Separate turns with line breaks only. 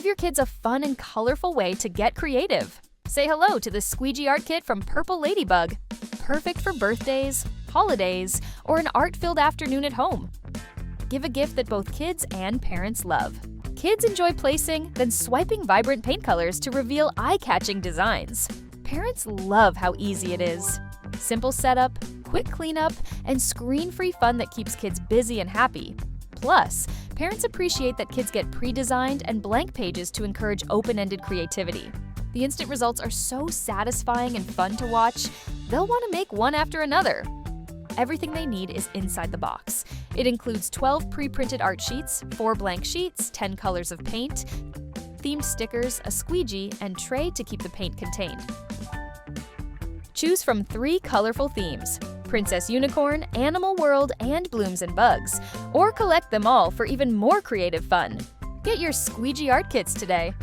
Give your kids a fun and colorful way to get creative. Say hello to the Squeegee art kit from Purple Ladybug. Perfect for birthdays, holidays, or an art-filled afternoon at home. Give a gift that both kids and parents love. Kids enjoy placing, then swiping vibrant paint colors to reveal eye-catching designs. Parents love how easy it is. Simple setup, quick cleanup, and screen-free fun that keeps kids busy and happy. Plus, parents appreciate that kids get pre-designed and blank pages to encourage open-ended creativity. The instant results are so satisfying and fun to watch, they'll want to make one after another. Everything they need is inside the box. It includes 12 pre-printed art sheets, 4 blank sheets, 10 colors of paint, themed stickers, a squeegee, and tray to keep the paint contained. Choose from 3 colorful themes: Princess Unicorn, Animal World, and Blooms and Bugs, or collect them all for even more creative fun. Get your Squeegee art kits today.